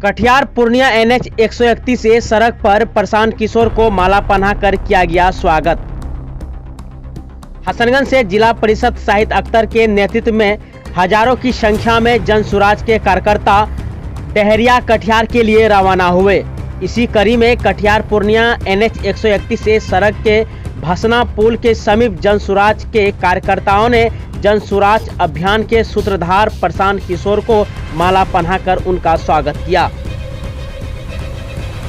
Katihar Purnia NH 131 से सड़क पर प्रशांत किशोर को माला पहनाकर किया गया स्वागत। हसनगंज से जिला परिषद शाहिद अख्तर के नेतृत्व में हजारों की संख्या में जन स्वराज के कार्यकर्ता डहरिया कटिहार के लिए रवाना हुए। इसी कड़ी में कटिहार पूर्णिया NH 131 से सड़क के भसना पुल के समीप जन स्वराज के कार्यकर्ताओं ने जन स्वराज अभियान के सूत्रधार प्रशांत किशोर को माला पहनाकर उनका स्वागत किया।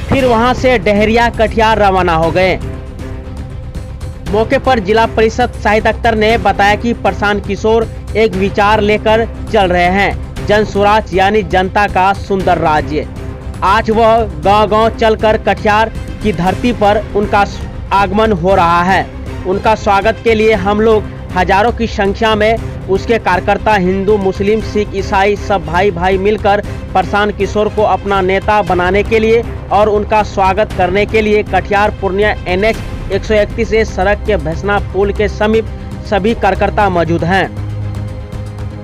फिर वहां से डहरिया कटिहार रवाना हो गए। मौके पर जिला परिषद शाहिद अख्तर ने बताया कि प्रशांत किशोर एक विचार लेकर चल रहे हैं, जन स्वराज यानी जनता का सुंदर राज्य। आज वह गांव-गांव चलकर कटिहार की धरती पर उनका आगमन हो रहा है। उनका स्वागत के लिए हम लोग हजारों की संख्या में उसके कार्यकर्ता हिंदू, मुस्लिम, सिख, ईसाई सब भाई भाई मिलकर प्रशांत किशोर को अपना नेता बनाने के लिए और उनका स्वागत करने के लिए कटिहार पूर्णिया NH 131 से सड़क के भसना पुल के समीप सभी कार्यकर्ता मौजूद हैं।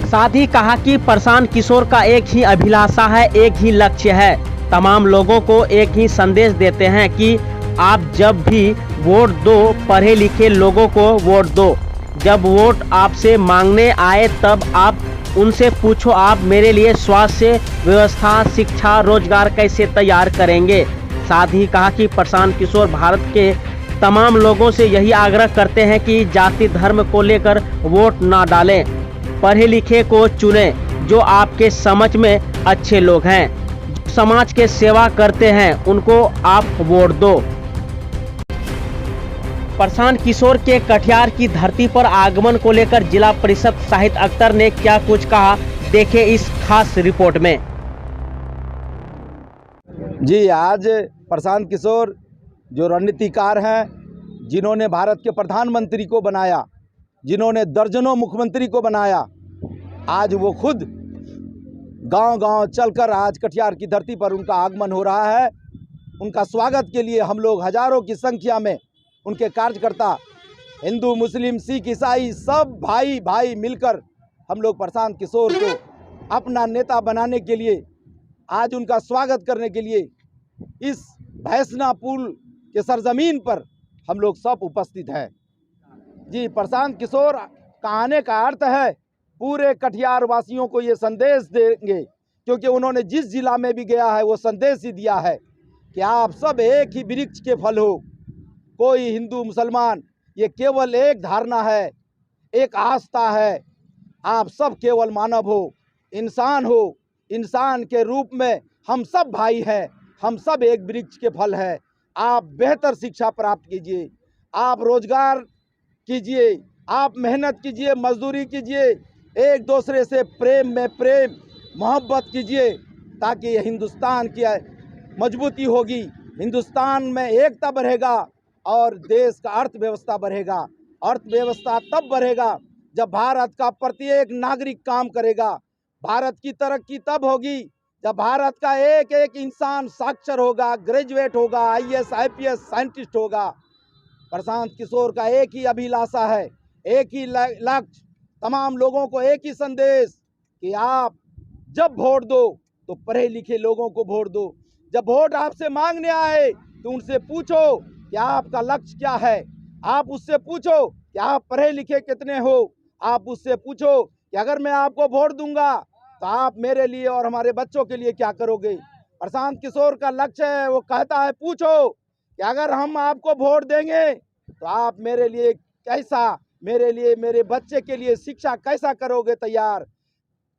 साथ ही कहा कि प्रशांत किशोर का एक ही अभिलाषा है, एक ही लक्ष्य है। तमाम लोगों को एक ही संदेश देते हैं कि आप जब भी वोट दो, पढ़े लिखे लोगों को वोट दो। जब वोट आपसे मांगने आए तब आप उनसे पूछो, आप मेरे लिए स्वास्थ्य व्यवस्था, शिक्षा, रोजगार कैसे तैयार करेंगे। साथ ही कहा कि प्रशांत किशोर भारत के तमाम लोगों से यही आग्रह करते हैं कि जाति धर्म को लेकर वोट ना डालें, पढ़े लिखे को चुनें, जो आपके समझ में अच्छे लोग हैं, जो समाज के सेवा करते हैं, उनको आप वोट दो। प्रशांत किशोर के कटिहार की धरती पर आगमन को लेकर जिला परिषद शाहिद अख्तर ने क्या कुछ कहा, देखें इस खास रिपोर्ट में। जी, आज प्रशांत किशोर जो रणनीतिकार हैं, जिन्होंने भारत के प्रधानमंत्री को बनाया, जिन्होंने दर्जनों मुख्यमंत्री को बनाया, आज वो खुद गांव-गांव चलकर आज कटिहार की धरती पर उनका आगमन हो रहा है। उनका स्वागत के लिए हम लोग हजारों की संख्या में उनके कार्यकर्ता हिंदू, मुस्लिम, सिख, ईसाई सब भाई भाई मिलकर हम लोग प्रशांत किशोर को अपना नेता बनाने के लिए, आज उनका स्वागत करने के लिए इस भैसना पुल के सरजमीन पर हम लोग सब उपस्थित हैं। जी, प्रशांत किशोर का आने का अर्थ है पूरे कटिहार वासियों को ये संदेश देंगे, क्योंकि उन्होंने जिस जिला में भी गया है वो संदेश ही दिया है कि आप सब एक ही वृक्ष के फल हो। कोई हिंदू मुसलमान, ये केवल एक धारणा है, एक आस्था है। आप सब केवल मानव हो, इंसान हो। इंसान के रूप में हम सब भाई हैं, हम सब एक वृक्ष के फल हैं। आप बेहतर शिक्षा प्राप्त कीजिए, आप रोजगार कीजिए, आप मेहनत कीजिए, मजदूरी कीजिए, एक दूसरे से प्रेम में प्रेम मोहब्बत कीजिए, ताकि ये हिंदुस्तान की मजबूती होगी, हिंदुस्तान में एकता बढ़ेगा और देश का अर्थव्यवस्था बढ़ेगा। अर्थव्यवस्था तब बढ़ेगा जब भारत का प्रत्येक नागरिक काम करेगा। भारत की तरक्की तब होगी जब भारत का एक एक इंसान साक्षर होगा, ग्रेजुएट होगा, IAS IPS साइंटिस्ट होगा। प्रशांत किशोर का एक ही अभिलाषा है, एक ही लक्ष्य, तमाम लोगों को एक ही संदेश कि आप जब वोट दो तो पढ़े लिखे लोगों को वोट दो। जब वोट आपसे मांगने आए तो उनसे पूछो कि आपका लक्ष्य क्या है। आप उससे पूछो कि आप पढ़े लिखे कितने हो। आप उससे पूछो कि अगर मैं आपको वोट दूंगा तो आप मेरे लिए और हमारे बच्चों के लिए क्या करोगे। प्रशांत किशोर का लक्ष्य है, वो कहता है पूछो कि अगर हम आपको वोट देंगे तो आप मेरे लिए कैसा, मेरे लिए, मेरे बच्चे के लिए शिक्षा कैसा करोगे तैयार,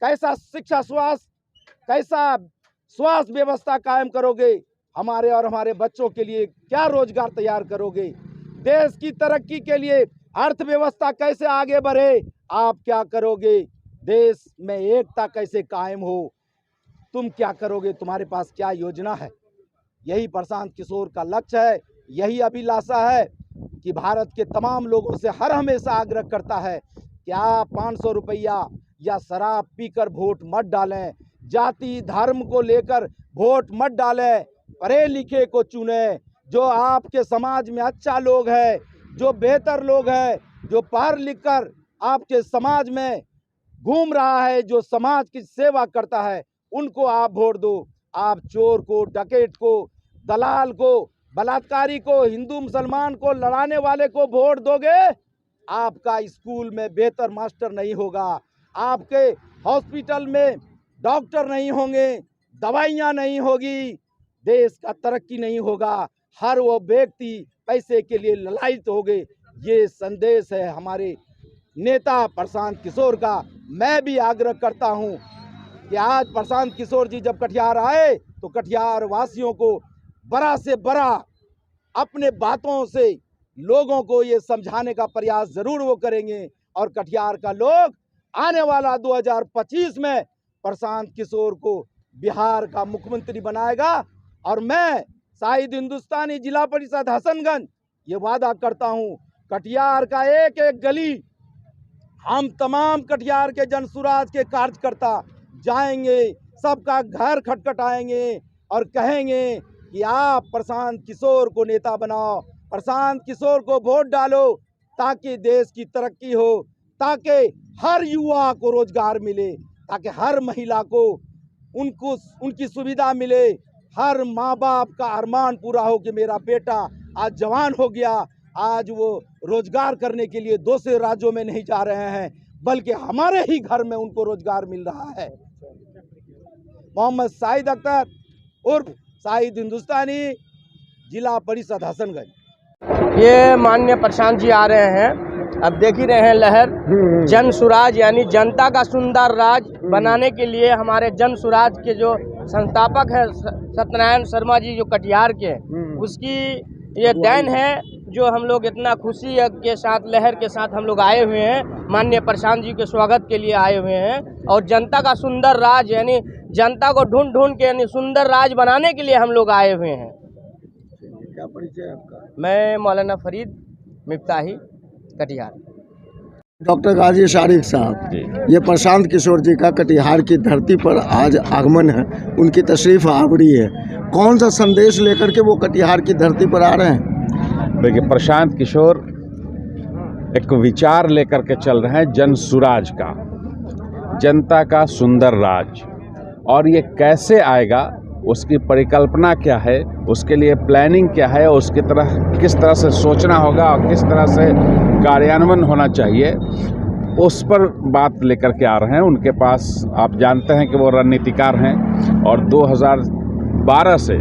कैसा शिक्षा, कैसा स्वास्थ्य व्यवस्था कायम करोगे, हमारे और हमारे बच्चों के लिए क्या रोजगार तैयार करोगे, देश की तरक्की के लिए अर्थव्यवस्था कैसे आगे बढ़े, आप क्या करोगे, देश में एकता कैसे कायम हो, तुम क्या करोगे, तुम्हारे पास क्या योजना है। यही प्रशांत किशोर का लक्ष्य है, यही अभिलाषा है कि भारत के तमाम लोगों से हर हमेशा आग्रह करता है कि आप 500 रुपया या शराब पीकर वोट मत डालें, जाति धर्म को लेकर वोट मत डालें, पढ़े लिखे को चुने, जो आपके समाज में अच्छा लोग हैं, जो बेहतर लोग हैं, जो पढ़ लिख कर आपके समाज में घूम रहा है, जो समाज की सेवा करता है, उनको आप वोट दो। आप चोर को, डकैत को, दलाल को, बलात्कारी को, हिंदू मुसलमान को, लड़ाने वाले को वोट दोगे, आपका स्कूल में बेहतर मास्टर नहीं होगा, आपके हॉस्पिटल में डॉक्टर नहीं होंगे, दवाइयाँ नहीं होगी, देश का तरक्की नहीं होगा, हर वो व्यक्ति पैसे के लिए ललायित हो गए। ये संदेश है हमारे नेता प्रशांत किशोर का। मैं भी आग्रह करता हूं कि आज प्रशांत किशोर जी जब कटिहार आए तो कटिहार वासियों को बड़ा से बड़ा अपने बातों से लोगों को ये समझाने का प्रयास जरूर वो करेंगे और कटिहार का लोग आने वाला 2025 में प्रशांत किशोर को बिहार का मुख्यमंत्री बनाएगा। और मैं शाहिद हिंदुस्तानी जिला परिषद हसनगंज ये वादा करता हूं, कटिहार का एक एक गली हम तमाम कटिहार के जनसुराज के कार्यकर्ता जाएंगे, सबका घर खटखटाएंगे और कहेंगे कि आप प्रशांत किशोर को नेता बनाओ, प्रशांत किशोर को वोट डालो, ताकि देश की तरक्की हो, ताकि हर युवा को रोजगार मिले, ताकि हर महिला को उनकी सुविधा मिले, हर माँ बाप का अरमान पूरा हो कि मेरा बेटा आज जवान हो गया, आज वो रोजगार करने के लिए दूसरे राज्यों में नहीं जा रहे हैं, बल्कि हमारे ही घर में उनको रोजगार मिल रहा है। मोहम्मद शाहिद अख्तर उर्फ शाहिद हिंदुस्तानी, जिला परिषद हसनगंज। ये माननीय प्रशांत जी आ रहे हैं, अब देख ही रहे हैं लहर जन सुराज यानी जनता का सुंदर राज बनाने के लिए हमारे जन सुराज के जो संस्थापक है सत्यनारायण शर्मा जी जो कटिहार के, उसकी ये देन है जो हम लोग इतना खुशी के साथ लहर के साथ हम लोग आए हुए हैं, माननीय प्रशांत जी के स्वागत के लिए आए हुए हैं। और जनता का सुंदर राज यानी जनता को ढूंढ ढूंढ के यानी सुंदर राज बनाने के लिए हम लोग आए हुए हैं। क्या परिचय है आपका? मैं मौलाना फरीद मिफ्ताही, कटिहार। डॉक्टर गाजी शारिक साहब, ये प्रशांत किशोर जी का कटिहार की धरती पर आज आगमन है, उनकी तशरीफ आवरी है, कौन सा संदेश लेकर के वो कटिहार की धरती पर आ रहे हैं? देखिए, प्रशांत किशोर एक विचार लेकर के चल रहे हैं जन सुराज का, जनता का सुंदर राज, और ये कैसे आएगा, उसकी परिकल्पना क्या है, उसके लिए प्लानिंग क्या है, उसकी तरह किस तरह से सोचना होगा और किस तरह से कार्यान्वयन होना चाहिए, उस पर बात लेकर के आ रहे हैं। उनके पास आप जानते हैं कि वो रणनीतिकार हैं और 2012 से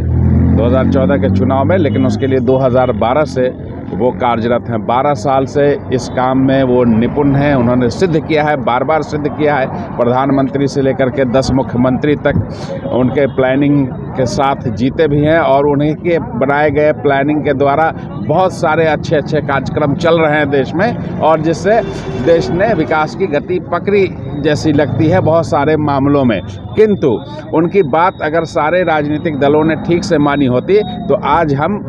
2014 के चुनाव में, लेकिन उसके लिए 2012 से वो कार्यरत हैं। 12 साल से इस काम में वो निपुण हैं, उन्होंने सिद्ध किया है, बार बार सिद्ध किया है, प्रधानमंत्री से लेकर के 10 मुख्यमंत्री तक उनके प्लानिंग के साथ जीते भी हैं और उन्हीं के बनाए गए प्लानिंग के द्वारा बहुत सारे अच्छे अच्छे कार्यक्रम चल रहे हैं देश में, और जिससे देश ने विकास की गति पकड़ी जैसी लगती है बहुत सारे मामलों में। किंतु उनकी बात अगर सारे राजनीतिक दलों ने ठीक से मानी होती तो आज हम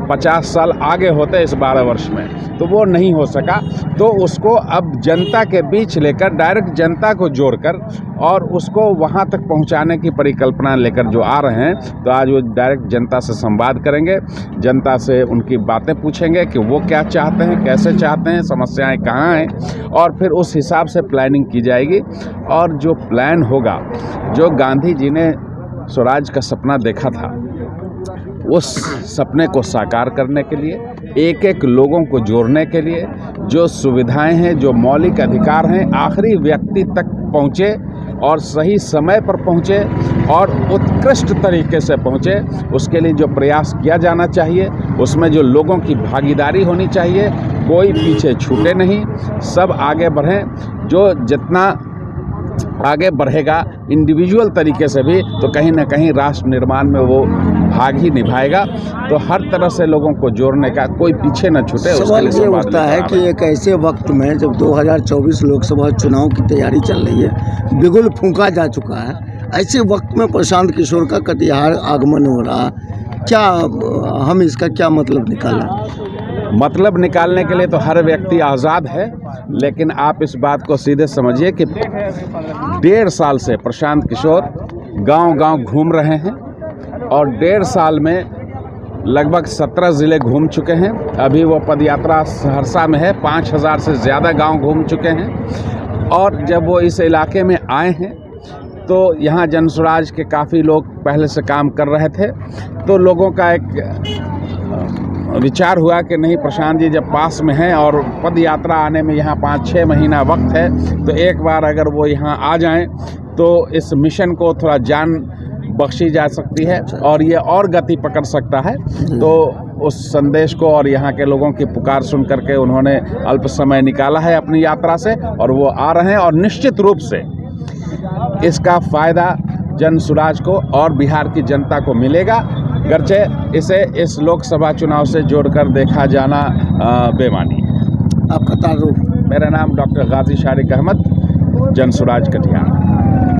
50 साल आगे होते इस 12 वर्ष में, तो वो नहीं हो सका। तो उसको अब जनता के बीच लेकर, डायरेक्ट जनता को जोड़कर और उसको वहाँ तक पहुँचाने की परिकल्पना लेकर जो आ रहे हैं, तो आज वो डायरेक्ट जनता से संवाद करेंगे, जनता से उनकी बातें पूछेंगे कि वो क्या चाहते हैं, कैसे चाहते हैं, समस्याएं कहाँ हैं, और फिर उस हिसाब से प्लानिंग की जाएगी। और जो प्लान होगा, जो गांधी जी ने स्वराज का सपना देखा था, उस सपने को साकार करने के लिए, एक एक लोगों को जोड़ने के लिए, जो सुविधाएं हैं, जो मौलिक अधिकार हैं, आखिरी व्यक्ति तक पहुँचे और सही समय पर पहुँचे और उत्कृष्ट तरीके से पहुँचे, उसके लिए जो प्रयास किया जाना चाहिए, उसमें जो लोगों की भागीदारी होनी चाहिए, कोई पीछे छूटे नहीं, सब आगे बढ़ें। जो जितना आगे बढ़ेगा इंडिविजुअल तरीके से भी, तो कहीं ना कहीं राष्ट्र निर्माण में वो भाग ही निभाएगा। तो हर तरह से लोगों को जोड़ने का, कोई पीछे न छूटे। सवाल ये उठता है कि एक ऐसे वक्त में जब 2024 लोकसभा चुनाव की तैयारी चल रही है, बिगुल फूंका जा चुका है, ऐसे वक्त में प्रशांत किशोर का कटिहार आगमन हो रहा, क्या हम इसका क्या मतलब निकालें? मतलब निकालने के लिए तो हर व्यक्ति आज़ाद है, लेकिन आप इस बात को सीधे समझिए कि 1.5 साल से प्रशांत किशोर गांव-गांव घूम रहे हैं और 1.5 साल में लगभग 17 ज़िले घूम चुके हैं। अभी वो पदयात्रा सहरसा में है, 5000 से ज़्यादा गांव घूम चुके हैं। और जब वो इस इलाके में आए हैं तो यहाँ जन स्वराज के काफ़ी लोग पहले से काम कर रहे थे। तो लोगों का एक विचार हुआ कि नहीं, प्रशांत जी जब पास में हैं और पद यात्रा आने में यहाँ 5-6 महीना वक्त है, तो एक बार अगर वो यहाँ आ जाएं तो इस मिशन को थोड़ा जान बख्शी जा सकती है और ये और गति पकड़ सकता है। तो उस संदेश को और यहाँ के लोगों की पुकार सुन करके उन्होंने अल्प समय निकाला है अपनी यात्रा से, और वो आ रहे हैं। और निश्चित रूप से इसका फ़ायदा जन स्वराज को और बिहार की जनता को मिलेगा, गर्चे इसे इस लोकसभा चुनाव से जोड़कर देखा जाना बेमानी है। आपका तारुफ? मेरा नाम डॉक्टर गाजी शारिक अहमद, जन स्वराज कटिहार।